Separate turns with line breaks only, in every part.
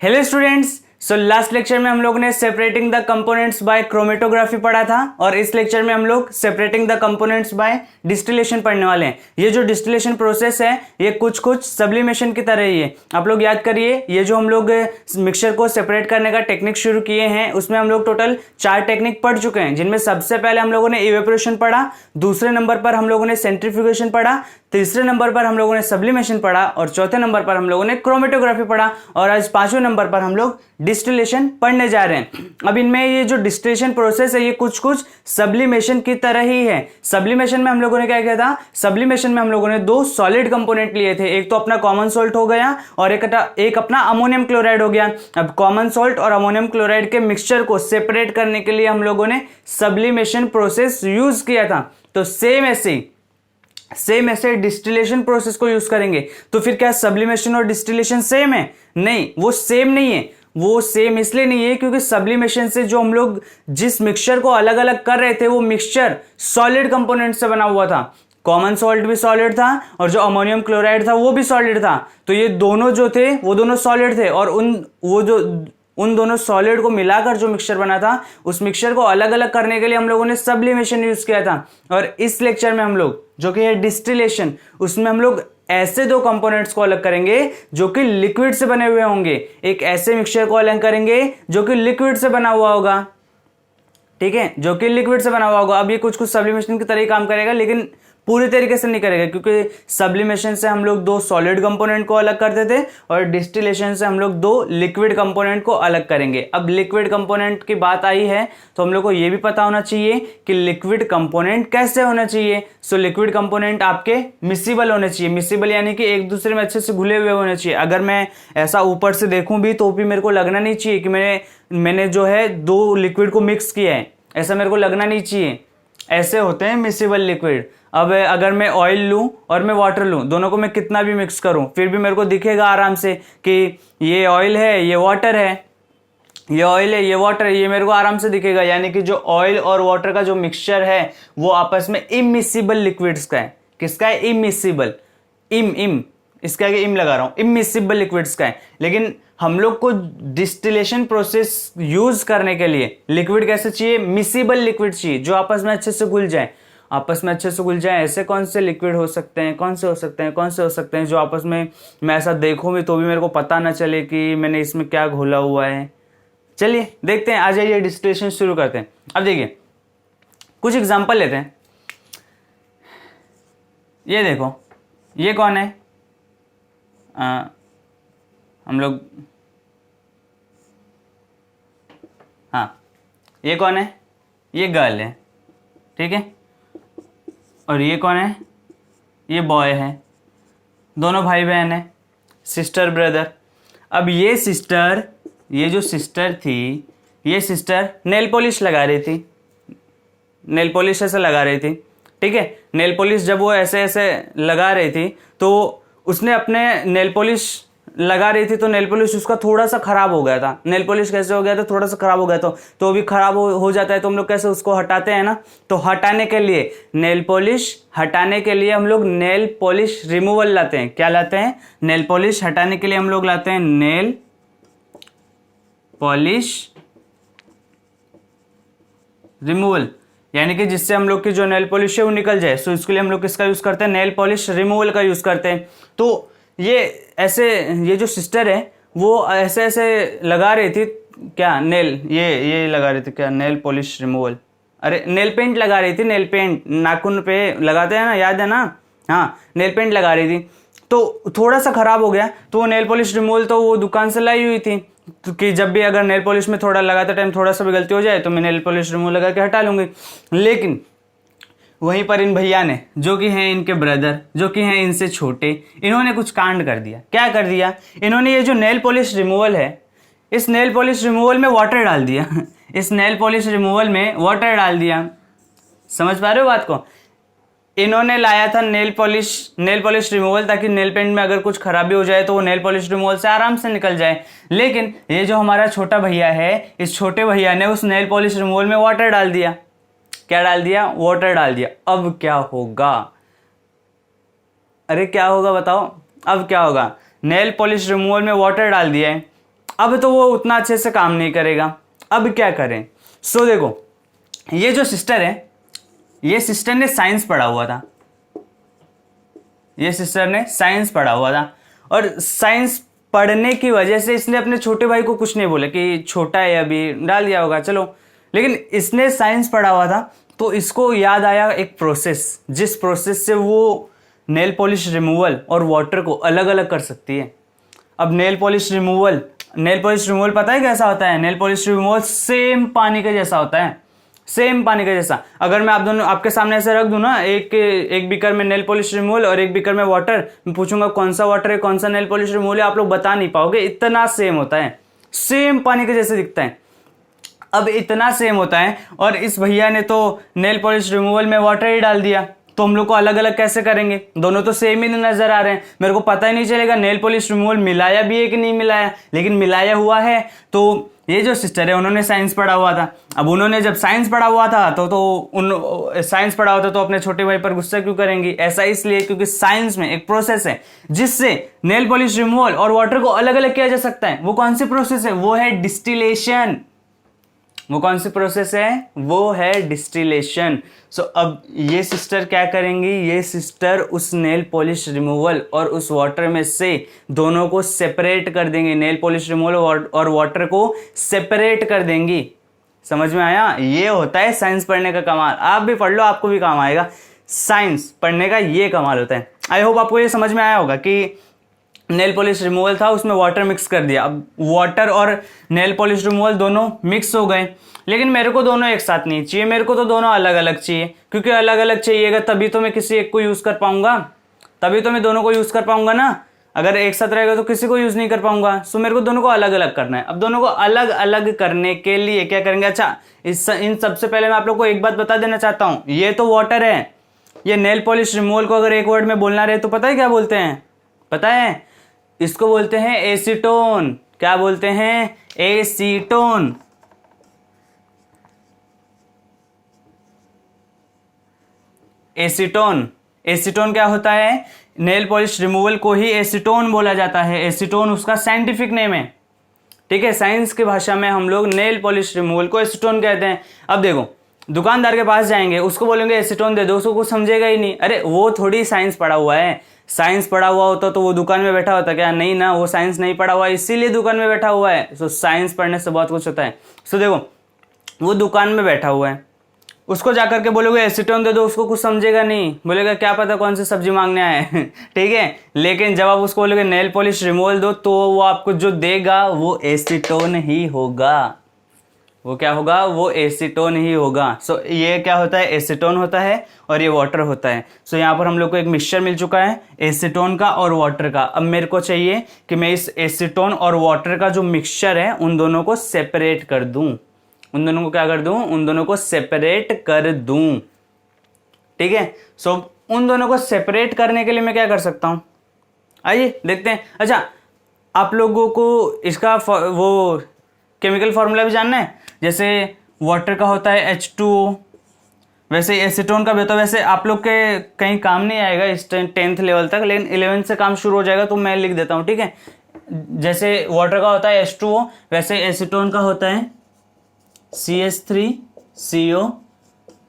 Hello students. So last lecture में हम लोग ने separating the components by chromatography पढ़ा था और इस लेक्चर में हम लोग separating the components by distillation पढ़ने वाले हैं। ये जो डिस्टिलेशन प्रोसेस है ये कुछ सब्लिमेशन की तरह ही है। आप लोग याद करिए, ये जो हम लोग मिक्सचर को सेपरेट करने का टेक्निक शुरू किए हैं उसमें हम लोग टोटल 4 टेक्निक पढ़ चुके हैं, जिनमें सबसे पहले हम लोगों ने इवेपोरेशन पढ़ा, दूसरे नंबर पर हम लोगों ने सेंट्रीफ्यूगेशन पढ़ा, तीसरे नंबर पर हम लोगों ने सब्लिमेशन पढ़ा और चौथे नंबर पर हम लोगों ने क्रोमेटोग्राफी पढ़ा और आज 5वें नंबर पर हम लोग डिस्टिलेशन पढ़ने जा रहे हैं। अब इनमें ये जो डिस्टिलेशन प्रोसेस है ये कुछ सब्लिमेशन की तरह ही है। सब्लिमेशन में हम लोगों ने क्या किया था? सब्लिमेशन में हम लोगों ने 2 सॉलिड कंपोनेंट लिए थे, एक तो अपना कॉमन सॉल्ट हो गया और एक अपना अमोनियम क्लोराइड हो गया। अब कॉमन सॉल्ट और अमोनियम क्लोराइड के मिक्सचर को सेपरेट करने के लिए हम लोगों ने सब्लिमेशन प्रोसेस यूज किया था। तो सेम ऐसे डिस्टिलेशन प्रोसेस को यूज करेंगे। तो फिर क्या सब्लिमेशन और डिस्टिलेशन सेम है? नहीं, वो सेम नहीं है। वो सेम इसलिए नहीं है क्योंकि सब्लिमेशन से जो हम लोग जिस मिक्सचर को अलग अलग कर रहे थे वो मिक्सचर सॉलिड कंपोनेंट से बना हुआ था। कॉमन सॉल्ट भी सॉलिड था और जो अमोनियम क्लोराइड था वो भी सॉलिड था। तो ये दोनों जो थे वो दोनों सॉलिड थे और उन दोनों सॉलिड को मिलाकर जो मिक्सचर बना था उस मिक्सचर को अलग अलग करने के लिए हम लोगों ने सब्लिमेशन यूज किया था। और इस लेक्चर में हम लोग जो कि है डिस्टिलेशन, उसमें हम लोग ऐसे 2 कंपोनेंट्स को अलग करेंगे जो कि लिक्विड से बने हुए होंगे। एक ऐसे मिक्सचर को अलग करेंगे जो कि लिक्विड से बना हुआ होगा, ठीक है, जो कि लिक्विड से बना हुआ होगा। अब ये कुछ सब्लिमेशन की तरह ही काम करेगा लेकिन पूरी तरीके से नहीं करेगा, क्योंकि सब्लिमेशन से हम लोग 2 सॉलिड कंपोनेंट को अलग करते थे और डिस्टिलेशन से हम लोग 2 लिक्विड कंपोनेंट को अलग करेंगे। अब लिक्विड कंपोनेंट की बात आई है तो हम लोग को यह भी पता होना चाहिए कि लिक्विड कंपोनेंट कैसे होना चाहिए। सो लिक्विड कंपोनेंट आपके मिसिबल होने चाहिए। मिसिबल यानी कि एक दूसरे में अच्छे से घुले हुए होने चाहिए। अगर मैं ऐसा ऊपर से देखूं भी तो भी मेरे को लगना नहीं चाहिए कि मैंने जो है 2 लिक्विड को मिक्स किया है, ऐसा मेरे को लगना नहीं चाहिए। ऐसे होते हैं मिसिबल लिक्विड। अब अगर मैं ऑयल लूं और मैं वाटर लूं, दोनों को मैं कितना भी मिक्स करूं फिर भी मेरे को दिखेगा आराम से कि ये ऑयल है, ये वाटर है, ये ऑयल है, ये वाटर है, ये मेरे को आराम से दिखेगा। यानी कि जो ऑयल और वाटर का जो मिक्सचर है वो आपस में इमिसिबल लिक्विड्स का है। किसका है? इमिसिबल। इम इसके आगे इम लगा रहा हूं, इमिसिबल लिक्विड्स का है। लेकिन हम लोग को डिस्टिलेशन प्रोसेस यूज करने के लिए लिक्विड कैसे चाहिए? मिसिबल लिक्विड चाहिए जो आपस में अच्छे से घुल जाए। आपस में अच्छे से घुल जाए ऐसे कौन से लिक्विड हो सकते हैं, कौन से हो सकते हैं जो आपस में मैं ऐसा देखूं भी तो भी मेरे को पता ना चले कि मैंने इसमें क्या घोला हुआ है। चलिए देखते हैं, आ जाइए डिस्टिलेशन शुरू करते हैं। अब देखिए कुछ एग्जांपल लेते हैं। ये देखो, ये कौन है? हम लोग, हाँ, ये कौन है? ये गर्ल है, ठीक है। और ये कौन है? ये बॉय है। दोनों भाई बहन है, सिस्टर ब्रदर। अब ये जो सिस्टर थी, ये सिस्टर नेल पॉलिश लगा रही थी, नेल पॉलिश ऐसे लगा रही थी, ठीक है। नेल पॉलिश जब वो ऐसे ऐसे लगा रही थी तो उसने अपने नेल पॉलिश लगा रही थी तो नेल पॉलिश उसका थोड़ा सा खराब हो गया था। नेल पॉलिश कैसे हो गया था? थोड़ा सा खराब हो गया तो भी खराब हो जाता है तो हम लोग कैसे उसको हटाते हैं ना। तो हटाने के लिए, नेल पॉलिश हटाने के लिए हम लोग नेल पॉलिश रिमूवल लाते हैं। क्या लाते हैं? नेल पॉलिश हटाने के लिए हम लोग लाते हैं नेल पॉलिश रिमूवल, यानी कि जिससे हम लोग की जो नेल पॉलिश है वो निकल जाए। सो इसके लिए हम लोग किसका यूज करते हैं? नेल पॉलिश रिमूवल का यूज करते हैं। तो ये जो सिस्टर है वो ऐसे ऐसे लगा रही थी क्या? ये लगा रही थी क्या? नेल पॉलिश रिमूवल, अरे नेल पेंट लगा रही थी। नेल पेंट नाखून पे लगाते हैं ना, याद है ना? हाँ, नेल पेंट लगा रही थी तो थोड़ा सा खराब हो गया तो वो नेल पॉलिश रिमूवल तो वो दुकान से लाई हुई थी कि जब भी अगर नेल पॉलिश में थोड़ा लगाते टाइम थोड़ा सा भी गलती हो जाए तो मैं नेल पॉलिश रिमूवल लगा के हटा लूंगी। लेकिन वहीं पर इन भैया ने, जो कि हैं इनके ब्रदर, जो कि हैं इनसे छोटे, इन्होंने कुछ कांड कर दिया। क्या कर दिया? इन्होंने ये जो नेल पॉलिश रिमूवल है, इस नेल पॉलिश रिमूवल में वाटर डाल दिया। इस नेल पॉलिश रिमूवल में वाटर डाल दिया। समझ पा रहे हो बात को? इन्होंने लाया था नेल पॉलिश रिमूवल ताकि नेल पेंट में अगर कुछ खराबी हो जाए तो वो नेल पॉलिश रिमूवल से आराम से निकल जाए। लेकिन ये जो हमारा छोटा भैया है, इस छोटे भैया ने उस नेल पॉलिश रिमूवल में वाटर डाल दिया। क्या डाल दिया? वाटर डाल दिया। अब क्या होगा? अरे क्या होगा बताओ? अब क्या होगा? नेल पॉलिश रिमूवल में वाटर डाल दिया है। अब तो वो उतना अच्छे से काम नहीं करेगा। अब क्या करें? सो देखो, ये जो सिस्टर है, ये सिस्टर ने साइंस पढ़ा हुआ था, ये सिस्टर ने साइंस पढ़ा हुआ था, और साइंस पढ़ने की वजह से इसने अपने छोटे भाई को कुछ नहीं बोला कि छोटा है अभी, डाल दिया होगा चलो, लेकिन इसने साइंस पढ़ा हुआ था तो इसको याद आया एक प्रोसेस, जिस प्रोसेस से वो नेल पॉलिश रिमूवल और वाटर को अलग अलग कर सकती है। अब नेल पॉलिश रिमूवल पता है कैसा होता है? नेल पॉलिश रिमूवल सेम पानी के जैसा होता है, सेम पानी का जैसा। अगर मैं आप दोनों आपके सामने ऐसे रख दूं ना, एक बीकर में नेल पॉलिश रिमूवल और एक बीकर में वाटर, मैं पूछूंगा कौन सा वाटर है कौन सा नेल पॉलिश रिमूवल है, आप लोग बता नहीं पाओगे, इतना सेम होता है, सेम पानी के जैसे दिखता है। अब इतना सेम होता है और इस भैया ने तो नेल पॉलिश रिमूवल में वाटर ही डाल दिया, तो हम लोग को अलग अलग कैसे करेंगे? दोनों तो सेम ही नजर आ रहे हैं, मेरे को पता ही नहीं चलेगा नेल पॉलिश रिमूवल मिलाया भी है कि नहीं मिलाया, लेकिन मिलाया हुआ है। तो ये जो सिस्टर है उन्होंने साइंस पढ़ा हुआ था, अब उन्होंने जब साइंस पढ़ा हुआ था साइंस पढ़ा होता तो अपने छोटे भाई पर गुस्सा क्यों करेंगी? ऐसा इसलिए क्योंकि साइंस में एक प्रोसेस है जिससे नेल पॉलिश रिमूवल और वाटर को अलग अलग किया जा सकता है। वो कौन सी प्रोसेस है? वो है डिस्टिलेशन। वो कौन सी प्रोसेस है? वो है डिस्टिलेशन। सो अब ये सिस्टर क्या करेंगी? ये सिस्टर उस नेल पॉलिश रिमूवल और उस वाटर में से दोनों को सेपरेट कर देंगे, नेल पॉलिश रिमूवल और वाटर को सेपरेट कर देंगी। समझ में आया? ये होता है साइंस पढ़ने का कमाल। आप भी पढ़ लो, आपको भी काम आएगा। साइंस पढ़ने का ये कमाल होता है। आई होप आपको ये समझ में आया होगा कि नेल पॉलिश रिमूवल था, उसमें वाटर मिक्स कर दिया। अब वाटर और नेल पॉलिश रिमूवल दोनों मिक्स हो गए, लेकिन मेरे को दोनों एक साथ नहीं चाहिए, मेरे को तो दोनों अलग अलग चाहिए, क्योंकि अलग अलग चाहिएगा तभी तो मैं किसी एक को यूज कर पाऊंगा, तभी तो मैं दोनों को यूज कर पाऊंगा ना। अगर एक साथ रहेगा तो किसी को यूज नहीं कर पाऊंगा। सो मेरे को दोनों को अलग अलग करना है। अब दोनों को अलग अलग करने के लिए क्या करेंगे? अच्छा, इन सबसे पहले मैं आप लोग को एक बात बता देना चाहता हूं, ये तो वाटर है, ये नेल पॉलिश रिमूवल को अगर एक वर्ड में बोलना रहे तो पता है क्या बोलते हैं? पता है? इसको बोलते हैं एसीटोन। क्या बोलते हैं? एसीटोन। एसीटोन। एसीटोन क्या होता है? नेल पॉलिश रिमूवल को ही एसीटोन बोला जाता है। एसीटोन उसका साइंटिफिक नेम है, ठीक है। साइंस की भाषा में हम लोग नेल पॉलिश रिमूवल को एसीटोन कहते हैं। अब देखो, दुकानदार के पास जाएंगे, उसको बोलेंगे एसीटोन दे दो, उसको कुछ समझेगा ही नहीं। अरे वो थोड़ी साइंस पढ़ा हुआ है, साइंस पढ़ा हुआ होता तो वो दुकान में बैठा होता क्या? नहीं ना, वो साइंस नहीं पढ़ा हुआ है इसीलिए दुकान में बैठा हुआ है। सो साइंस पढ़ने से बहुत कुछ होता है। सो देखो, वो दुकान में बैठा हुआ है, उसको जाकर के बोलोगे एसीटोन दे दो, उसको कुछ समझेगा नहीं, बोलेगा क्या पता कौन सी सब्जी मांगने आए ठीक है। लेकिन जब आप उसको बोलोगे नेल पॉलिश रिमूवल दो, तो वो आपको जो देगा वो एसीटोन ही होगा। वो क्या होगा? वो एसीटोन ही होगा। सो ये क्या होता है? एसीटोन होता है और ये वाटर होता है। सो यहाँ पर हम लोग को एक मिक्सचर मिल चुका है एसीटोन का और वाटर का। अब मेरे को चाहिए कि मैं इस एसीटोन और वाटर का जो मिक्सचर है उन दोनों को सेपरेट कर दूं। उन दोनों को क्या कर दूं? उन दोनों को सेपरेट कर दूं, ठीक है। सो उन दोनों को सेपरेट करने के लिए मैं क्या कर सकता हूं? आइए देखते हैं। अच्छा, आप लोगों को इसका वो केमिकल फॉर्मूला भी जानना है? जैसे वाटर का होता है H2O, वैसे एसीटोन का भी होता है। वैसे आप लोग के कहीं काम नहीं आएगा इस 10th लेवल तक, लेकिन 11th से काम शुरू हो जाएगा तो मैं लिख देता हूँ, ठीक है। जैसे वाटर का होता है H2O, वैसे एसीटोन का होता है CH3CO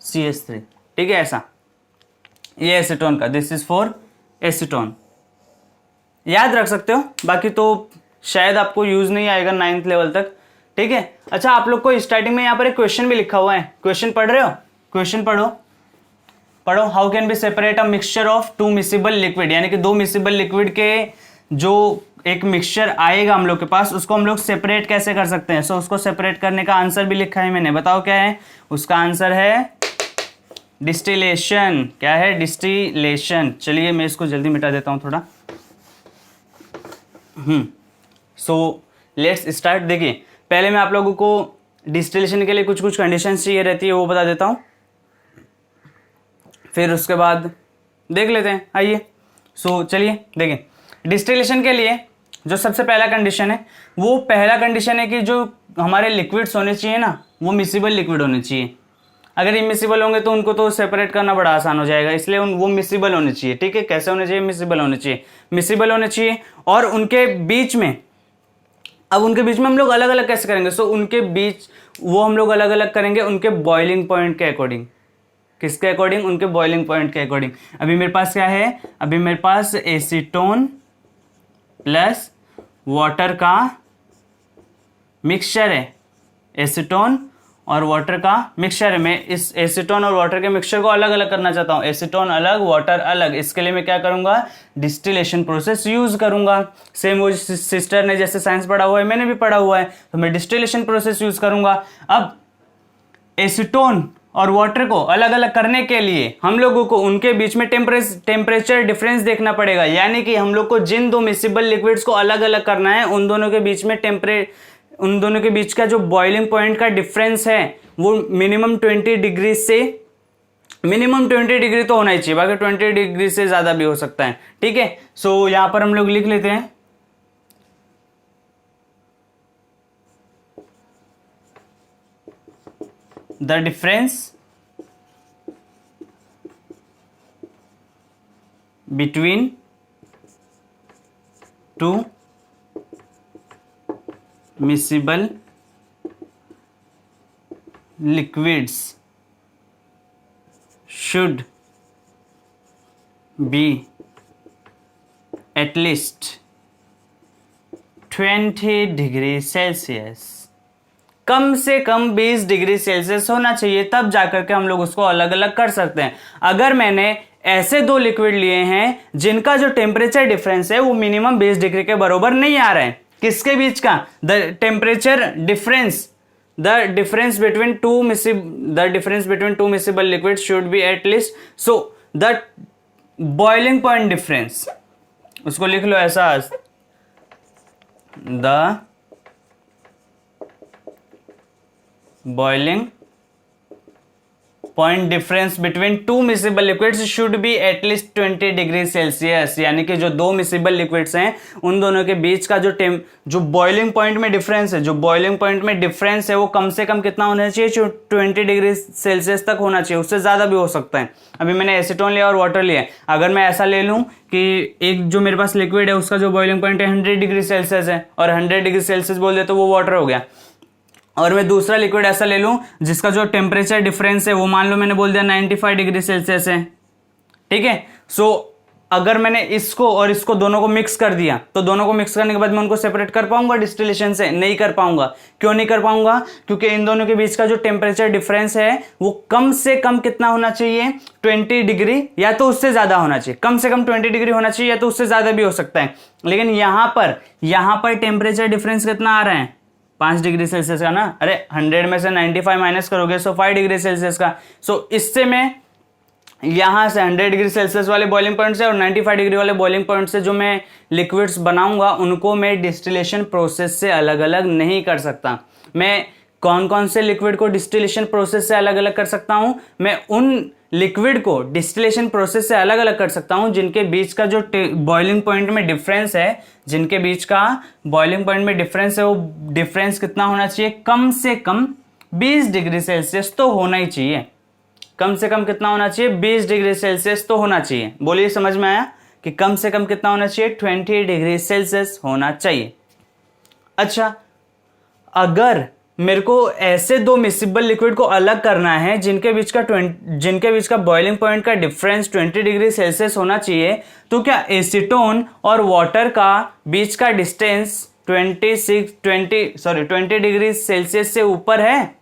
CH3, ठीक है। ऐसा ये एसीटोन का, दिस इज फॉर एसीटोन, याद रख सकते हो। बाकी तो शायद आपको यूज नहीं आएगा 9th लेवल तक, ठीक है। अच्छा, आप लोग को स्टार्टिंग में यहाँ पर एक क्वेश्चन भी लिखा हुआ है, क्वेश्चन पढ़ रहे हो? क्वेश्चन पढ़ो। How can be separate a mixture of two miscible liquid, यानी कि दो मिसिबल लिक्विड के जो एक मिक्सचर आएगा हम लोग के पास, उसको हम लोग सेपरेट कैसे कर सकते हैं। सो उसको सेपरेट करने का आंसर भी लिखा है मैंने, बताओ क्या है उसका आंसर? है डिस्टिलेशन। क्या है? डिस्टिलेशन। चलिए मैं इसको जल्दी मिटा देता हूं थोड़ा। So let's start. देखिए, पहले मैं आप लोगों को डिस्टिलेशन के लिए कुछ कुछ कंडीशंस चाहिए रहती है वो बता देता हूं, फिर उसके बाद देख लेते हैं। आइए, सो चलिए देखें। डिस्टिलेशन के लिए जो सबसे पहला कंडीशन है, वो पहला कंडीशन है कि जो हमारे लिक्विड्स होने चाहिए ना, वो मिसिबल लिक्विड होने चाहिए। अगर इमिसिबल होंगे तो उनको तो सेपरेट करना बड़ा आसान हो जाएगा, इसलिए वो मिसिबल होने चाहिए, ठीक है। कैसे होने चाहिए? मिसिबल होने चाहिए, मिसिबल होने चाहिए। और उनके बीच में अब उनके बीच में हम लोग अलग अलग कैसे करेंगे? सो उनके बीच वो हम लोग अलग अलग करेंगे उनके बॉइलिंग पॉइंट के अकॉर्डिंग। किसके अकॉर्डिंग? उनके बॉइलिंग पॉइंट के अकॉर्डिंग। अभी मेरे पास क्या है? अभी मेरे पास एसीटोन प्लस वाटर का मिक्सचर है, एसीटोन और वाटर का मिक्सचर है। मैं इस एसीटोन और वाटर के मिक्सचर को अलग अलग करना चाहता हूं, एसीटोन अलग वाटर अलग। इसके लिए मैं क्या करूंगा? डिस्टिलेशन प्रोसेस यूज करूंगा। सेम वो सिस्टर ने जैसे साइंस पढ़ा हुआ है मैंने भी पढ़ा हुआ है, तो मैं डिस्टिलेशन प्रोसेस यूज करूंगा। अब एसीटोन और वाटर को अलग अलग करने के लिए हम लोगों को उनके बीच में टेम्परेचर डिफरेंस देखना पड़ेगा, यानी कि हम लोग को जिन दो मिसिबल लिक्विड्स को अलग अलग करना है उन दोनों के बीच का जो बॉइलिंग पॉइंट का डिफरेंस है वो मिनिमम 20 डिग्री से, मिनिमम 20 डिग्री तो होना ही चाहिए, बाकी 20 डिग्री से ज्यादा भी हो सकता है। ठीक है, सो यहां पर हम लोग लिख लेते हैं the difference between two miscible liquids should be at least 20 degree Celsius. कम से कम 20 डिग्री सेल्सियस होना चाहिए, तब जाकर के हम लोग उसको अलग अलग कर सकते हैं। अगर मैंने ऐसे दो लिक्विड लिए हैं जिनका जो टेम्परेचर डिफरेंस है वो मिनिमम 20 डिग्री के बराबर नहीं आ रहा है, किसके बीच का? The temperature difference, the difference between two miscible liquid should be at least, so the boiling point difference, उसको लिख लो ऐसा, the boiling point difference between two miscible liquids should be at least 20 degree Celsius, यानी कि जो दो miscible liquids हैं उन दोनों के बीच का जो बॉइलिंग पॉइंट में डिफरेंस है, जो बॉइलिंग पॉइंट में डिफरेंस है वो कम से कम कितना होना चाहिए? 20 डिग्री सेल्सियस तक होना चाहिए, उससे ज्यादा भी हो सकता है। अभी मैंने एसीटोन लिया और वाटर लिया, अगर मैं ऐसा ले लूं कि एक जो मेरे पास लिक्विड है उसका जो बॉइलिंग पॉइंट है 100 डिग्री सेल्सियस है और 100 डिग्री सेल्सियस बोल दे तो वो वाटर हो गया, और मैं दूसरा लिक्विड ऐसा ले लूं जिसका जो टेम्परेचर डिफरेंस है वो मान लो मैंने बोल दिया 95 डिग्री सेल्सियस है। ठीक है, सो अगर मैंने इसको और इसको दोनों को मिक्स कर दिया तो दोनों को मिक्स करने के बाद मैं उनको सेपरेट कर पाऊंगा डिस्टिलेशन से? नहीं कर पाऊंगा। क्यों नहीं कर पाऊंगा? क्योंकि इन दोनों के बीच का जो टेम्परेचर डिफरेंस है वो कम से कम कितना होना चाहिए? 20 डिग्री या तो उससे ज्यादा होना चाहिए। कम से कम 20 डिग्री होना चाहिए या तो उससे ज्यादा भी हो सकता है। लेकिन यहां पर टेम्परेचर डिफरेंस कितना आ रहा है? 5 डिग्री सेल्सियस का ना। अरे 100 में से 95 माइनस करोगे सो 5 डिग्री सेल्सियस का। सो इससे मैं यहां से 100 डिग्री सेल्सियस वाले बॉइलिंग पॉइंट से और 95 डिग्री वाले बॉइलिंग पॉइंट से जो मैं लिक्विड्स बनाऊंगा उनको मैं डिस्टिलेशन प्रोसेस से अलग अलग नहीं कर सकता। मैं कौन कौन से लिक्विड को डिस्टिलेशन प्रोसेस से अलग अलग कर सकता हूं? मैं उन लिक्विड को डिस्टिलेशन प्रोसेस से अलग अलग कर सकता हूं जिनके बीच का जो बॉइलिंग पॉइंट में डिफरेंस है, जिनके बीच का बॉइलिंग पॉइंट में डिफरेंस है वो डिफरेंस कितना होना चाहिए? कम से कम 20 डिग्री सेल्सियस तो होना ही चाहिए। कम से कम कितना होना चाहिए? 20 डिग्री सेल्सियस तो होना चाहिए। बोलिए, समझ में आया कि कम से कम कितना होना चाहिए? 20 डिग्री सेल्सियस होना चाहिए। अच्छा, अगर मेरे को ऐसे दो मिसिबल लिक्विड को अलग करना है जिनके बीच का बॉइलिंग पॉइंट का डिफरेंस 20 डिग्री सेल्सियस होना चाहिए, तो क्या एसीटोन और वाटर का बीच का डिस्टेंस 20 डिग्री सेल्सियस से ऊपर है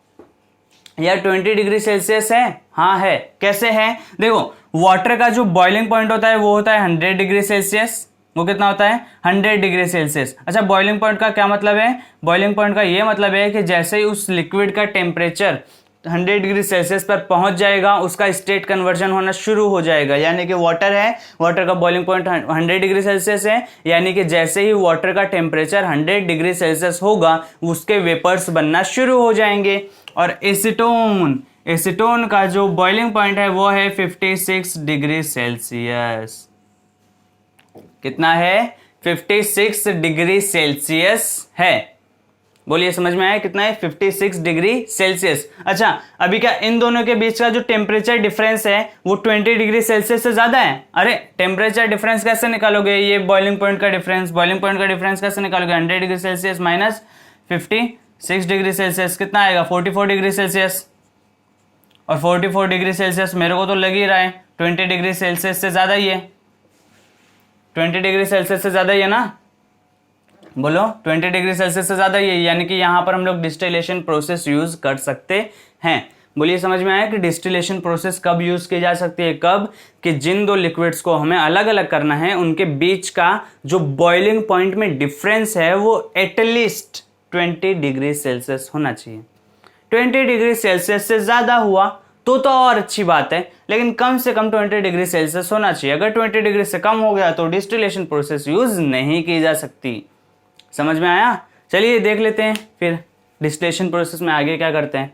या 20 डिग्री सेल्सियस है? हाँ है। कैसे है? देखो, वाटर का जो बॉइलिंग पॉइंट होता है वो होता है 100 डिग्री सेल्सियस। वो कितना होता है? 100 डिग्री सेल्सियस। अच्छा, बॉइलिंग पॉइंट का क्या मतलब है? बॉइलिंग पॉइंट का ये मतलब है कि जैसे ही उस लिक्विड का टेम्परेचर 100 डिग्री सेल्सियस पर पहुंच जाएगा उसका स्टेट कन्वर्जन होना शुरू हो जाएगा। यानी कि वाटर है, वाटर का बॉइलिंग पॉइंट 100 डिग्री सेल्सियस है, यानी कि जैसे ही वाटर का टेम्परेचर 100 डिग्री सेल्सियस होगा उसके वेपर्स बनना शुरू हो जाएंगे। और एसीटोन का जो बॉइलिंग पॉइंट है वो है 56 डिग्री सेल्सियस। कितना है? 56 डिग्री सेल्सियस है। बोलिए समझ में आया कितना है 56 डिग्री सेल्सियस। अच्छा अभी क्या इन दोनों के बीच का जो टेम्परेचर डिफरेंस है वो 20 डिग्री सेल्सियस से ज्यादा है। अरे टेम्परेचर डिफरेंस कैसे निकालोगे, ये बॉइलिंग पॉइंट का डिफरेंस, बॉइलिंग पॉइंट का डिफरेंस कैसे निकालोगे, 100 degree Celsius minus 56 degree Celsius कितना आएगा 44 डिग्री सेल्सियस। और 44 डिग्री सेल्सियस मेरे को तो लग ही रहा है 20 डिग्री सेल्सियस से ज्यादा ही है, 20 डिग्री सेल्सियस से ज्यादा ही है ना, बोलो 20 डिग्री सेल्सियस से ज्यादा ही है, यानी कि यहां पर हम लोग डिस्टिलेशन प्रोसेस यूज कर सकते हैं। बोलिए समझ में आया कि डिस्टिलेशन प्रोसेस कब यूज की जा सकती है, कब कि जिन दो लिक्विड्स को हमें अलग अलग करना है उनके बीच का जो बॉइलिंग पॉइंट में डिफरेंस है वो एटलीस्ट 20 डिग्री सेल्सियस होना चाहिए। 20 डिग्री सेल्सियस से ज्यादा हुआ तो और अच्छी बात है, लेकिन कम से कम 20 डिग्री सेल्सियस होना चाहिए। अगर 20 डिग्री से कम हो गया तो डिस्टिलेशन प्रोसेस यूज नहीं की जा सकती। समझ में आया? चलिए देख लेते हैं फिर डिस्टिलेशन प्रोसेस में आगे क्या करते हैं।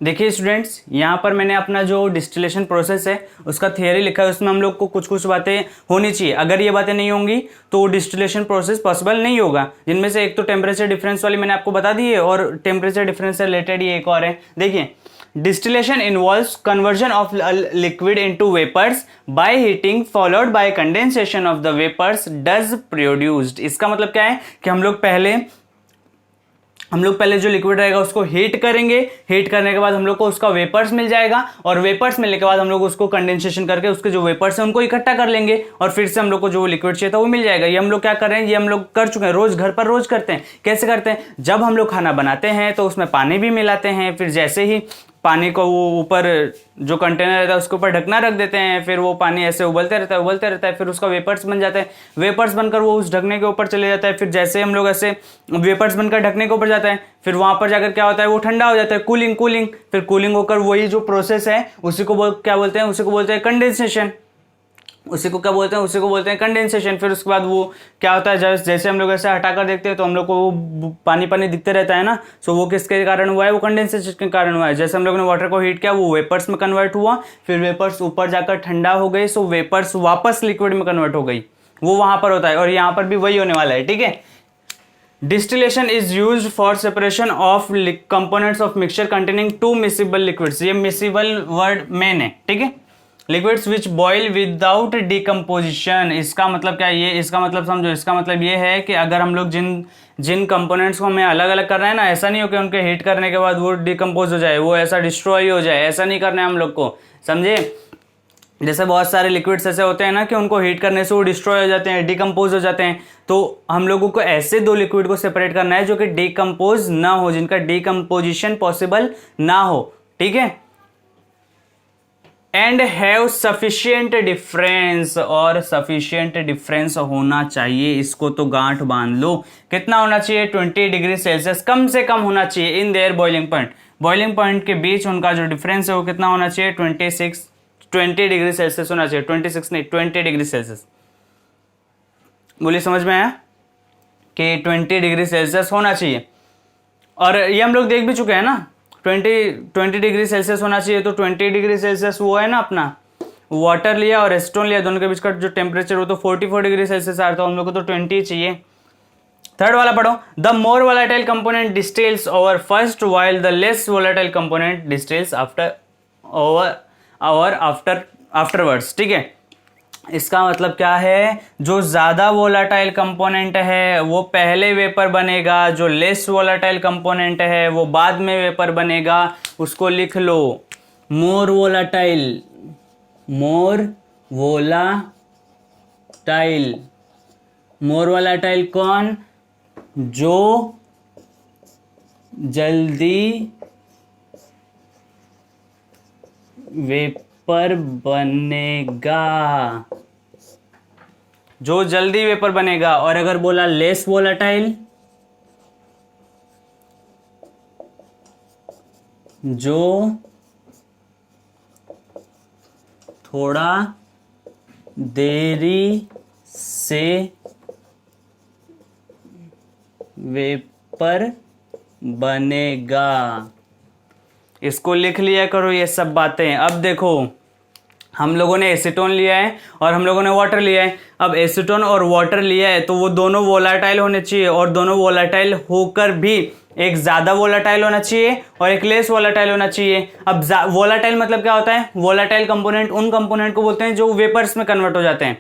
देखिए स्टूडेंट्स, यहाँ पर मैंने अपना जो डिस्टिलेशन प्रोसेस है उसका थियरी लिखा है, उसमें हम लोग को कुछ कुछ बातें होनी चाहिए। अगर ये बातें नहीं होंगी तो डिस्टिलेशन प्रोसेस पॉसिबल नहीं होगा, जिनमें से एक तो टेम्परेचर डिफरेंस वाली मैंने आपको बता दी है, और टेम्परेचर डिफरेंस से रिलेटेड ये एक और है। देखिए distillation involves conversion of liquid into vapors by heating followed by condensation of the vapors does produced। इसका मतलब क्या है कि हम लोग पहले जो लिक्विड रहेगा उसको हीट करेंगे, हीट करने के बाद हम लोग को उसका वेपर्स मिल जाएगा, और वेपर्स मिलने के बाद हम लोग उसको कंडेंसेशन करके उसके जो वेपर्स हैं उनको इकट्ठा कर लेंगे, और फिर से हम लोग को जो लिक्विड चाहिए था वो मिल जाएगा। ये हम लोग क्या कर रहे हैं, ये हम लोग कर चुके हैं, रोज घर पर रोज करते हैं। कैसे करते हैं, जब हम लोग खाना बनाते हैं तो उसमें पानी भी मिलाते हैं, फिर जैसे ही पानी को वो ऊपर जो कंटेनर रहता है उसके ऊपर ढकना रख देते हैं, फिर वो पानी ऐसे उबलते रहता है, फिर उसका वेपर्स बन जाता है, वेपर्स बनकर वो उस ढकने के ऊपर चले जाता है, फिर जैसे हम लोग ऐसे वेपर्स बनकर ढकने के ऊपर जाता है, फिर वहां पर जाकर क्या होता है वो ठंडा हो जाता है, कूलिंग, फिर कूलिंग होकर वही जो प्रोसेस है उसी को क्या बोलते हैं, उसी को बोलते हैं कंडेंसेशन। उसी को बोलते हैं कंडेंसेशन। फिर उसके बाद वो क्या होता है, जैसे हम लोग ऐसे हटाकर देखते हैं तो हम लोग को वो पानी दिखते रहता है ना, सो वो किसके कारण हुआ है, वो कंडेंसेशन के कारण हुआ है। जैसे हम लोग ने वाटर को हीट किया वो वेपर्स में कन्वर्ट हुआ, फिर वेपर्स ऊपर जाकर ठंडा हो गई, सो वेपर्स वापस लिक्विड में कन्वर्ट हो गई, वो वहां पर होता है, और यहाँ पर भी वही होने वाला है। ठीक है, distillation is used for separation of components of mixture containing 2 miscible liquids. ये मिसिबल वर्ड मेन है, ठीक है। Liquids which boil without decomposition, इसका मतलब क्या है, ये इसका मतलब समझो, इसका मतलब ये है कि अगर हम लोग जिन कंपोनेंट्स को हमें अलग अलग करना है ना, ऐसा नहीं हो कि उनके हीट करने के बाद वो डिकम्पोज हो जाए, वो ऐसा डिस्ट्रॉय हो जाए, ऐसा नहीं करना है हम लोग को, समझे। जैसे बहुत सारे लिक्विड्स ऐसे होते हैं ना कि उनको हीट करने से वो डिस्ट्रॉय हो जाते हैं, डिकम्पोज हो जाते हैं, तो हम लोगों को ऐसे दो लिक्विड को सेपरेट करना है जो कि डिकम्पोज ना हो, जिनका डिकम्पोजिशन पॉसिबल ना हो, ठीक है। एंड हैव सफिशियंट डिफरेंस, और सफिशियंट डिफरेंस होना चाहिए, इसको तो गांठ बांध लो। कितना होना चाहिए, 20 डिग्री सेल्सियस कम से कम होना चाहिए इन देयर बॉइलिंग पॉइंट के बीच उनका जो डिफरेंस है वो कितना होना चाहिए, 20 डिग्री सेल्सियस होना चाहिए, 26 नहीं 20 डिग्री सेल्सियस। बोलिए समझ में आया कि 20 डिग्री सेल्सियस होना चाहिए। और ये हम लोग देख भी चुके हैं ना, 20 डिग्री सेल्सियस होना चाहिए। तो 20 डिग्री सेल्सियस वो है ना अपना वाटर लिया और एसीटोन लिया, दोनों के बीच का जो टेम्परेचर वो तो 44 डिग्री सेल्सियस आ रहा था, हम लोग को तो 20 चाहिए। थर्ड वाला पढ़ो, the more volatile component distils over first while the less volatile component distils afterwards. ठीक है, इसका मतलब क्या है, जो ज्यादा वोलाटाइल कंपोनेंट है वो पहले वेपर बनेगा, जो लेस वोलाटाइल कंपोनेंट है वो बाद में वेपर बनेगा। उसको लिख लो, मोर वोलाटाइल कौन, जो जल्दी वेपर बनेगा, और अगर बोला लेस वोलाटाइल, जो थोड़ा देरी से वेपर बनेगा। इसको लिख लिया करो ये सब बातें। अब देखो हम लोगों ने एसीटोन लिया है और हम लोगों ने वाटर लिया है। अब एसीटोन और वाटर लिया है तो वो दोनों वोलाटाइल होने चाहिए, और दोनों वोलाटाइल होकर भी एक ज़्यादा वोलाटाइल होना चाहिए और एक लेस वोलाटाइल होना चाहिए। अब वोलाटाइल मतलब क्या होता है? वोलाटाइल कंपोनेंट उन कंपोनेंट को बोलते हैं जो वेपर्स में कन्वर्ट हो जाते हैं,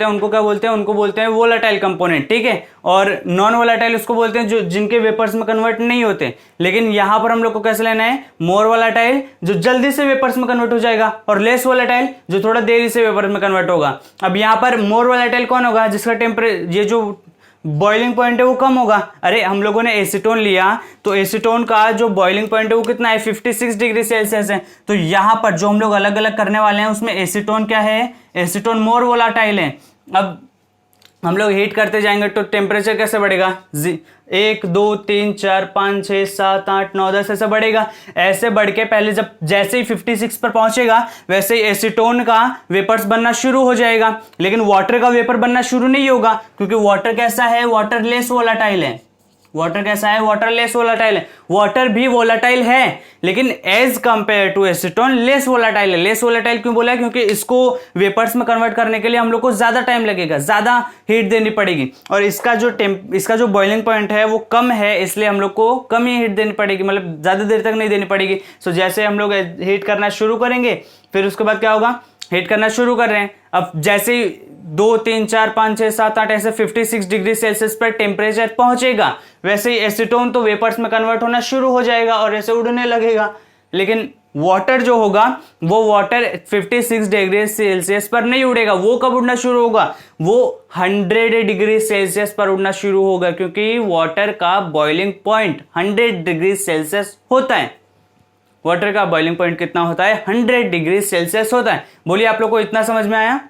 उनको क्या बोलते हैं? उनको बोलते हैं वोलाटाइल कंपोनेंट, ठीक है। और नॉन वोलाटाइल उसको बोलते हैं जो जिनके वेपर्स में कन्वर्ट नहीं होते। लेकिन यहां पर हम लोग को कैसे लेना है? मोर वोलाटाइल जो जल्दी से वेपर्स में कन्वर्ट हो जाएगा, और लेस वोलाटाइल जो थोड़ा देरी से वेपर्स में कन्वर्ट होगा। अब यहां पर मोर वोलाटाइल कौन होगा? जिसका ये जो बॉइलिंग पॉइंट है वो कम होगा। अरे हम लोगों ने एसीटोन लिया तो एसीटोन का जो बॉइलिंग पॉइंट है वो कितना है? 56 डिग्री सेल्सियस है। तो यहां पर जो हम लोग अलग अलग करने वाले हैं उसमें एसीटोन क्या है? एसीटोन मोर वोलाटाइल है। अब हम लोग हीट करते जाएंगे तो टेम्परेचर कैसे बढ़ेगा? 1 2 3 4 5 6 7 8 9 10 ऐसे बढ़ेगा। ऐसे बढ़ के पहले जैसे ही 56 पर पहुंचेगा वैसे ही एसीटोन का वेपर्स बनना शुरू हो जाएगा। लेकिन वाटर का वेपर बनना शुरू नहीं होगा, क्योंकि वाटर कैसा है? वाटर लेस वोलाटाइल है। वाटर कैसा है? वाटर लेस वोलाटाइल है। वाटर भी वोलाटाइल है लेकिन as compared to acetone less volatile है। लेस वोलाटाइल क्यों बोला है? क्योंकि इसको वेपर्स में कन्वर्ट करने के लिए हम लोग को ज्यादा टाइम लगेगा, ज्यादा हीट देनी पड़ेगी, और इसका जो बॉइलिंग पॉइंट है वो कम है, इसलिए हम लोग को कम ही हीट देनी पड़ेगी, मतलब ज्यादा देर तक नहीं देनी पड़ेगी। सो जैसे हम लोग हीट करना शुरू करेंगे फिर उसके बाद क्या होगा? हीट करना शुरू कर रहे हैं। अब जैसे ही 2 3 4 5 6 7 8 ऐसे 56 डिग्री सेल्सियस पर टेम्परेचर पहुंचेगा वैसे ही एसीटोन तो वेपर्स में कन्वर्ट होना शुरू हो जाएगा और ऐसे उड़ने लगेगा। लेकिन वाटर जो होगा वो वाटर 56 डिग्री सेल्सियस पर नहीं उड़ेगा। वो कब उड़ना शुरू होगा? वो 100 डिग्री सेल्सियस पर उड़ना शुरू होगा, क्योंकि वाटर का बॉइलिंग पॉइंट 100 डिग्री सेल्सियस होता है। वाटर का बॉइलिंग पॉइंट कितना होता है? 100 डिग्री सेल्सियस होता है। बोलिए आप लोग को इतना समझ में आया?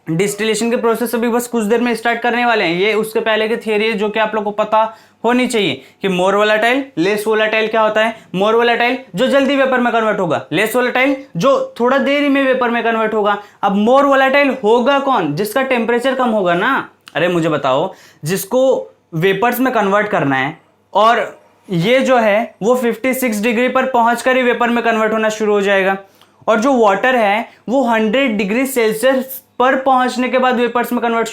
डिस्टिलेशन के प्रोसेस अभी बस कुछ देर में स्टार्ट करने वाले हैं। ये उसके पहले की थियरी है जो कि आप लोग को पता होनी चाहिए कि मोर वोलाटाइल, लेस वोलाटाइल क्या होता है। मोर वोलाटाइल जो जल्दी वेपर में कन्वर्ट होगा, लेस वोलाटाइल जो थोड़ा देरी में वेपर में कन्वर्ट होगा। अब मोर वोलाटाइल होगा कौन? जिसका टेम्परेचर कम होगा ना। अरे मुझे बताओ, जिसको वेपर्स में कन्वर्ट करना है और ये जो है वो 56 डिग्री पर पहुंचकर ही वेपर में कन्वर्ट होना शुरू हो जाएगा, और जो वाटर है वो 100 डिग्री सेल्सियस पर पहुंचने के बाद वेपर्स में कन्वर्ट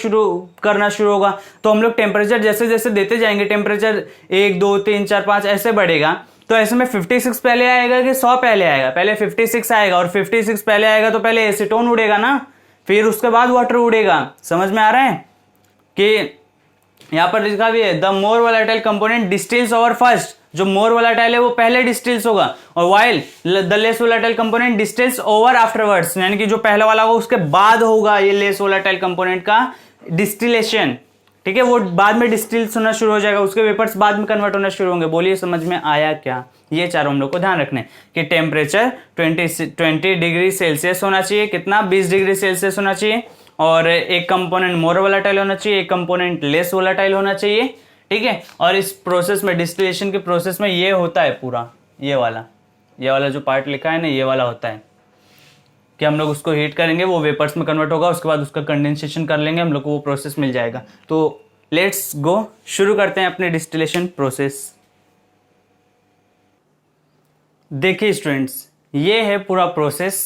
करना शुरू होगा। तो हम लोग टेम्परेचर जैसे जैसे देते जाएंगे, टेम्परेचर 1 2 3 4 5 ऐसे बढ़ेगा, तो ऐसे में 56 पहले आएगा कि 100 पहले आएगा? पहले 56 आएगा, और 56 पहले आएगा तो पहले एसीटोन उड़ेगा ना, फिर उसके बाद वाटर उड़ेगा। समझ में आ रहा है कि यहां पर लिखा भी है the more volatile component distils over first. जो मोर वोलेटाइल है वो पहले डिस्टिल्स होगा, और while the less volatile component distils over afterwards, यानी कि जो पहला वाला होगा उसके बाद होगा ये लेस वोलेटाइल कंपोनेंट का डिस्टिलेशन, ठीक है। वो बाद में डिस्टिल्स होना शुरू हो जाएगा, उसके वेपर्स बाद में कन्वर्ट होना शुरू होंगे। बोलिए समझ में आया क्या? ये चारों हम लोग को ध्यान रखने कि टेम्परेचर 20 डिग्री सेल्सियस होना चाहिए, कितना 20 डिग्री सेल्सियस होना चाहिए, और एक कंपोनेंट मोर वोलेटाइल होना चाहिए, एक कंपोनेंट लेस वोलेटाइल होना चाहिए, ठीक है। और इस प्रोसेस में, डिस्टिलेशन के प्रोसेस में ये होता है पूरा, ये वाला जो पार्ट लिखा है ना, ये वाला होता है कि हम लोग उसको हीट करेंगे, वो वेपर्स में कन्वर्ट होगा, उसके बाद उसका कंडेंसेशन कर लेंगे, हम लोग को वो प्रोसेस मिल जाएगा। तो लेट्स गो, शुरू करते हैं अपने डिस्टिलेशन प्रोसेस। देखिए स्टूडेंट्स, ये है पूरा प्रोसेस,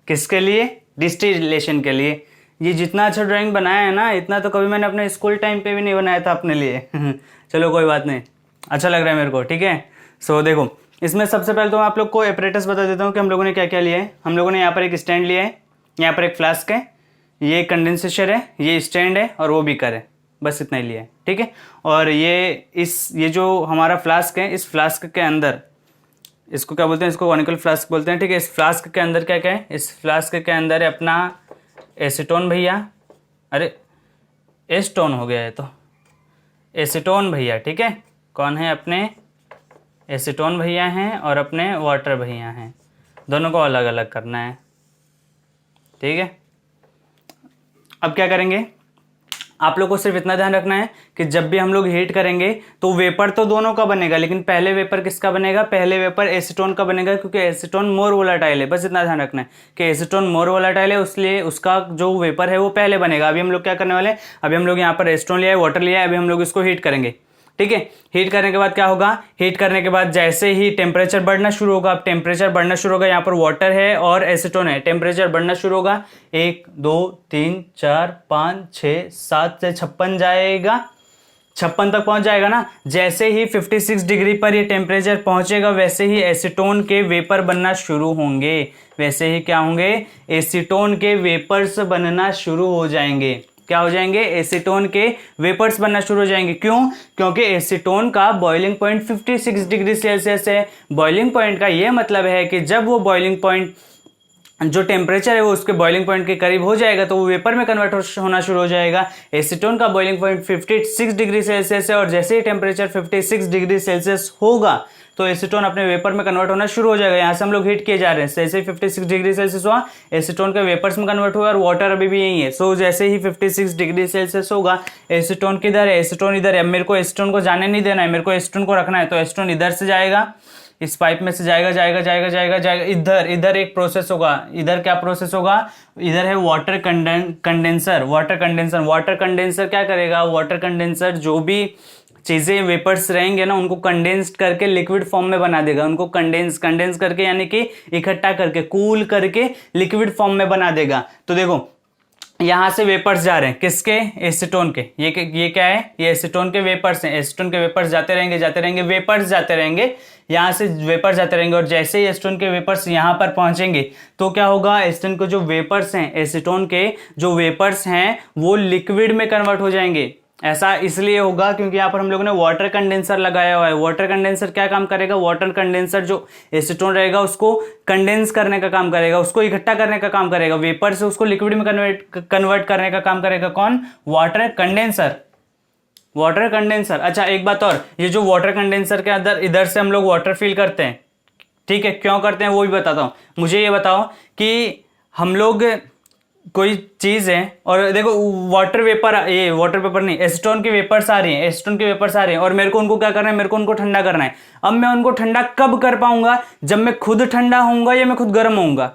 किसके लिए? डिस्टिलेशन के लिए। ये जितना अच्छा ड्राइंग बनाया है ना, इतना तो कभी मैंने अपने स्कूल टाइम पे भी नहीं बनाया था अपने लिए। चलो कोई बात नहीं, अच्छा लग रहा है मेरे को, ठीक है। सो देखो, इसमें सबसे पहले तो मैं आप लोग को एपरेटस बता देता हूँ कि हम लोगों ने क्या क्या लिया है। हम लोगों ने यहाँ पर एक स्टैंड लिया है, यहाँ पर एक फ्लास्क है, ये कंडेंसेशन है, ये स्टैंड है, और वो बीकर है, बस इतना ही लिया है, ठीक है। और ये जो हमारा फ्लास्क है, इस फ्लास्क के अंदर, इसको क्या बोलते हैं? इसको कॉनिकल फ्लास्क बोलते हैं, ठीक है। इस फ्लास्क के अंदर क्या क्या है? इस फ्लास्क के अंदर है अपना एसीटोन भैया, अरे एस्टोन हो गया है तो एसीटोन भैया, ठीक है। कौन है? अपने एसीटोन भैया हैं और अपने वाटर भैया हैं, दोनों को अलग अलग करना है, ठीक है। अब क्या करेंगे? आप लोग को सिर्फ इतना ध्यान रखना है कि जब भी हम लोग हीट करेंगे तो वेपर तो दोनों का बनेगा, लेकिन पहले वेपर किसका बनेगा? पहले वेपर एसीटोन का बनेगा, क्योंकि एसीटोन मोर वोलेटाइल है। बस इतना ध्यान रखना है कि एसीटोन मोर वोलेटाइल है, इसलिए उसका जो वेपर है वो पहले बनेगा। अभी हम लोग क्या करने वाले हैं? अभी हम लोग यहाँ पर एसीटोन लिया है, वाटर लिया है, अभी हम लोग इसको हीट करेंगे। ठीक है। हीट करने के बाद क्या होगा, हीट करने के बाद जैसे ही टेम्परेचर बढ़ना शुरू होगा, अब टेम्परेचर बढ़ना शुरू होगा, यहाँ पर वाटर है और एसीटोन है, टेम्परेचर बढ़ना शुरू होगा, 1 2 3 4 5 6 7 से 56 जाएगा, 56 तक पहुंच जाएगा ना। जैसे ही 56 डिग्री पर ये टेम्परेचर पहुंचेगा वैसे ही एसीटोन के वेपर बनना शुरू होंगे, वैसे ही क्या होंगे, एसीटोन के वेपर्स बनना शुरू हो जाएंगे। क्या हो जाएंगे, एसीटोन के वेपर्स बनना शुरू हो जाएंगे। क्यों, क्योंकि एसीटोन का बॉइलिंग पॉइंट 56 डिग्री सेल्सियस है। बॉइलिंग पॉइंट का ये मतलब है कि जब वो बॉइलिंग पॉइंट जो टेम्परेचर है वो उसके बॉइलिंग पॉइंट के करीब हो जाएगा तो वो वेपर में कन्वर्ट होना शुरू हो जाएगा। एसीटोन का बॉइलिंग पॉइंट 56 डिग्री सेल्सियस है और जैसे ही टेम्परेचर 56 डिग्री सेल्सियस होगा तो एसीटोन अपने वेपर में कन्वर्ट होना शुरू हो जाएगा। यहाँ से हम लोग हीट किए जा रहे हैं, जैसे ही 56 डिग्री सेल्सियस हुआ एसीटोन के वेपर्स में कन्वर्ट हुआ और वाटर अभी भी यही है। सो जैसे ही 56 डिग्री सेल्सियस होगा, एसीटोन किधर है, एसीटोन इधर है। अब मेरे को एसीटोन को जाने नहीं देना है, मेरे को एसीटोन को रखना है, तो एसीटोन इधर से जाएगा, इस पाइप में से जाएगा जाएगा जाएगा जाएगा जाएगा, इधर एक प्रोसेस होगा। इधर क्या प्रोसेस होगा, इधर है वाटर कंडेंसर। वाटर कंडेंसर क्या करेगा, वाटर कंडेंसर जो भी चीजें वेपर्स रहेंगे ना उनको कंडेंस्ड करके लिक्विड फॉर्म में बना देगा, उनको कंडेंस करके यानी कि इकट्ठा करके कूल करके लिक्विड फॉर्म में बना देगा। तो देखो यहां से वेपर्स जा रहे हैं, किसके, एसीटोन के। ये क्या है, ये एसीटोन के वेपर्स हैं। एसीटोन के वेपर्स जाते रहेंगे, वेपर्स जाते रहेंगे, यहां से वेपर्स जाते रहेंगे और जैसे ही एसीटोन के वेपर्स यहां पर पहुंचेंगे तो क्या होगा, एसीटोन के जो वेपर्स हैं, एसीटोन के जो वेपर्स हैं वो लिक्विड में कन्वर्ट हो जाएंगे। ऐसा इसलिए होगा क्योंकि यहाँ पर हम लोगों ने वाटर कंडेंसर लगाया हुआ है। वाटर कंडेंसर क्या काम करेगा, वाटर कंडेंसर जो एसीटोन रहेगा उसको कंडेंस करने का काम करेगा, उसको इकट्ठा करने का काम करेगा, वेपर से उसको लिक्विड में कन्वर्ट करने का काम करेगा। कौन, वाटर कंडेंसर। अच्छा एक बात और, ये जो वाटर कंडेंसर के अंदर इधर से हम लोग वाटर फिल करते हैं, ठीक है, क्यों करते हैं वो भी बताता हूं। मुझे ये बताओ कि हम लोग कोई चीज है और देखो वाटर वेपर नहीं, एसीटोन के वेपर्स आ रही हैं, और मेरे को उनको क्या करना है, मेरे को उनको ठंडा करना है। अब मैं उनको ठंडा कब कर पाऊंगा, जब मैं खुद ठंडा होऊंगा या मैं खुद गर्म होऊंगा।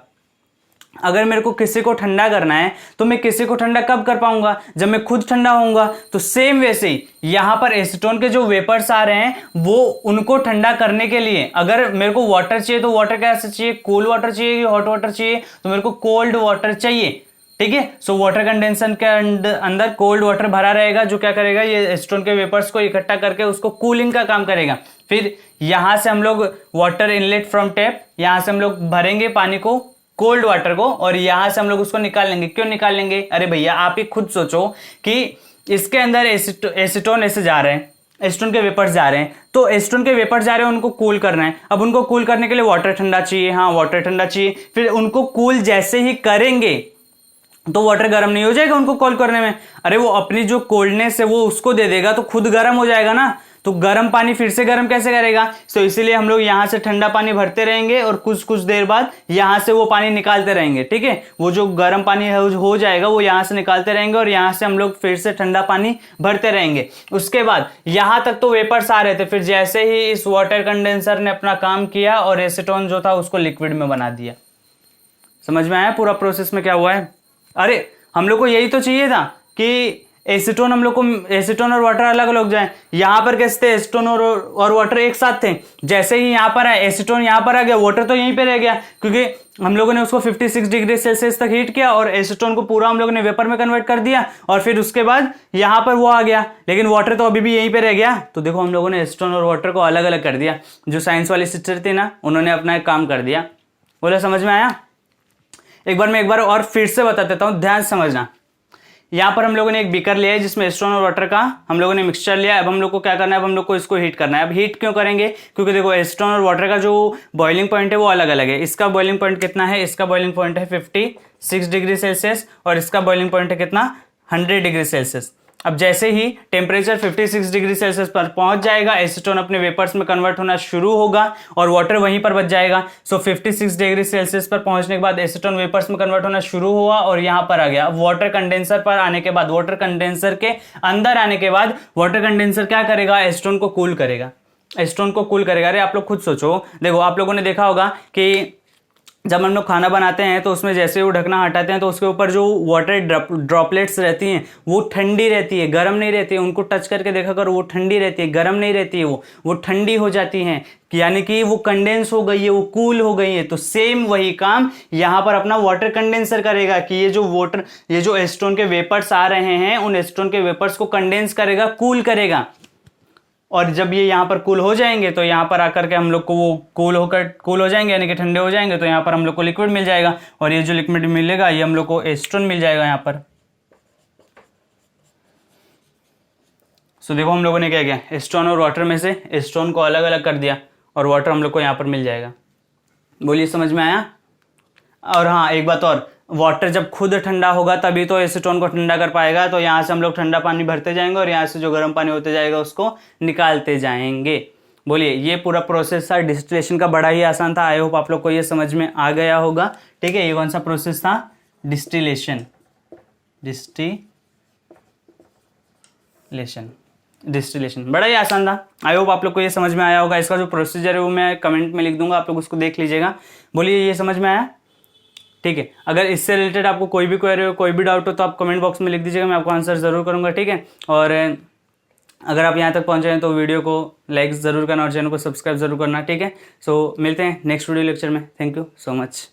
अगर मेरे को किसी को ठंडा करना है तो मैं किसी को ठंडा कब कर पाऊंगा, जब मैं खुद ठंडा होऊंगा। तो सेम वैसे ही यहां पर एसीटोन के जो वेपर्स आ रहे हैं वो उनको ठंडा करने के लिए, अगर मेरे को वाटर चाहिए तो वाटर कैसे चाहिए, कोल्ड वाटर चाहिए कि हॉट वाटर चाहिए, तो मेरे को कोल्ड वाटर चाहिए, ठीक है। सो वाटर कंडेंसर के अंदर कोल्ड वाटर भरा रहेगा जो क्या करेगा, ये एसीटोन के वेपर्स को इकट्ठा करके उसको कूलिंग का काम करेगा। फिर यहां से हम लोग वाटर इनलेट फ्रॉम टैप, यहां से हम लोग भरेंगे पानी को, कोल्ड वाटर को, और यहां से हम लोग उसको निकाल लेंगे। क्यों निकाल लेंगे, अरे भैया आप ही खुद सोचो कि इसके अंदर एसीटोन ऐसे जा रहे हैं, एसीटोन के वेपर्स जा रहे हैं, तो एसीटोन के वेपर्स जा रहे हैं, उनको कूल करना है। अब उनको कूल करने के लिए वाटर ठंडा चाहिए, हाँ वाटर ठंडा चाहिए। फिर उनको कूल जैसे ही करेंगे तो वाटर गर्म नहीं हो जाएगा उनको कूल करने में, अरे वो अपनी जो कोल्डनेस है वो उसको दे देगा तो खुद गर्म हो जाएगा ना। तो गर्म पानी फिर से गर्म कैसे करेगा, तो इसीलिए हम लोग यहां से ठंडा पानी भरते रहेंगे और कुछ देर बाद यहां से वो पानी निकालते रहेंगे, ठीक है। वो जो गर्म पानी हो जाएगा वो यहां से निकालते रहेंगे और यहां से हम लोग फिर से ठंडा पानी भरते रहेंगे। उसके बाद यहां तक तो वेपर्स आ रहे थे, फिर जैसे ही इस वाटर कंडेंसर ने अपना काम किया और एसीटोन जो था उसको लिक्विड में बना दिया। समझ में आया पूरा प्रोसेस में क्या हुआ है। अरे हम लोग को यही तो चाहिए था कि एसीटोन हम लोग को, एसीटोन और वाटर अलग अलग जाए। यहां पर कैसे थे, एसीटोन और वाटर एक साथ थे, जैसे ही यहां पर आए एसीटोन यहां पर आ गया, वाटर तो यहीं पे रह गया क्योंकि हम लोगों ने उसको 56 डिग्री सेल्सियस तक हीट किया और एसीटोन को पूरा हम लोगों ने वेपर में कन्वर्ट कर दिया और फिर उसके बाद यहां पर वो आ गया, लेकिन वाटर तो अभी भी यहीं पे रह गया। तो देखो हम लोगों ने एसीटोन और वाटर को अलग अलग कर दिया। जो साइंस वाली सिस्टर थी ना उन्होंने अपना एक काम कर दिया। बोला समझ में आया। मैं एक बार और फिर से बता देता हूं, ध्यान समझना। यहां पर हम लोगों ने एक बीकर लिया है जिसमें एसीटोन और वाटर का हम लोगों ने मिक्सचर लिया। अब हम लोग को क्या करना है, अब हम लोग को इसको हीट करना है। अब हीट क्यों करेंगे, क्योंकि देखो एसीटोन और वाटर का जो बॉइलिंग पॉइंट है वो अलग अलग है। इसका बॉइलिंग पॉइंट कितना है, इसका बॉइलिंग पॉइंट है 56 डिग्री सेल्सियस और इसका बॉइलिंग पॉइंट है कितना, 100 डिग्री सेल्सियस। अब जैसे ही टेम्परेचर 56 डिग्री सेल्सियस पर पहुंच जाएगा एसीटोन अपने वेपर्स में कन्वर्ट होना शुरू होगा और वाटर वहीं पर बच जाएगा। सो 56 डिग्री सेल्सियस पर पहुंचने के बाद एसीटोन वेपर्स में कन्वर्ट होना शुरू हुआ और यहां पर आ गया। अब वाटर कंडेंसर पर आने के बाद, वाटर कंडेंसर के अंदर आने के बाद वाटर कंडेंसर क्या करेगा, एसीटोन को कूल करेगा। एसीटोन को कूल करेगा। अरे आप लोग खुद सोचो, देखो आप लोगों ने देखा होगा कि जब हम लोग खाना बनाते हैं तो उसमें जैसे वो ढकना हटाते हैं तो उसके ऊपर जो वाटर ड्रॉपलेट्स रहती हैं वो ठंडी रहती है, गर्म नहीं रहती है। उनको टच करके देखा करो, वो ठंडी रहती है, गर्म नहीं रहती है, वो ठंडी हो जाती हैं, यानी कि वो कंडेंस हो गई है, वो कूल हो गई है। तो सेम वही काम यहाँ पर अपना वाटर कंडेंसर करेगा कि ये जो एसीटोन के वेपर्स आ रहे हैं उन एसीटोन के वेपर्स को कंडेंस करेगा, कूल करेगा। और जब ये यहाँ पर कूल हो जाएंगे तो यहाँ पर आकर के हम लोग को वो कूल हो जाएंगे, यानी कि ठंडे हो जाएंगे, तो यहाँ पर हम लोग को लिक्विड मिल जाएगा। और ये जो लिक्विड मिलेगा ये हम लोग को एसीटोन मिल जाएगा यहाँ पर। सो देखो हम लोगों ने क्या किया, एसीटोन और वाटर में से एसीटोन को अलग अलग कर दिया और वाटर हम लोग को यहाँ पर मिल जाएगा। बोलिए समझ में आया? और हाँ एक बात और, वाटर जब खुद ठंडा होगा तभी तो एसीटोन को ठंडा कर पाएगा। तो यहाँ से हम लोग ठंडा पानी भरते जाएंगे और यहाँ से जो गर्म पानी होते जाएगा उसको निकालते जाएंगे। बोलिए ये पूरा प्रोसेस था डिस्टिलेशन का, बड़ा ही आसान था। आई होप आप लोग को ये समझ में आ गया होगा। ठीक है, ये कौन सा प्रोसेस था? डिस्टिलेशन। डिस्टिलेशन बड़ा ही आसान था। आई होप आप लोग को ये समझ में आया होगा। इसका जो प्रोसीजर है वो मैं कमेंट में लिख दूंगा, आप लोग उसको देख लीजिएगा। बोलिए ये समझ में आया? ठीक है, अगर इससे रिलेटेड आपको कोई भी क्वेरी हो, कोई भी डाउट हो तो आप कमेंट बॉक्स में लिख दीजिएगा, मैं आपको आंसर ज़रूर करूंगा। ठीक है, और अगर आप यहाँ तक पहुँचे हैं तो वीडियो को लाइक ज़रूर करना और चैनल को सब्सक्राइब ज़रूर करना। ठीक है, सो मिलते हैं नेक्स्ट वीडियो लेक्चर में। Thank you so much.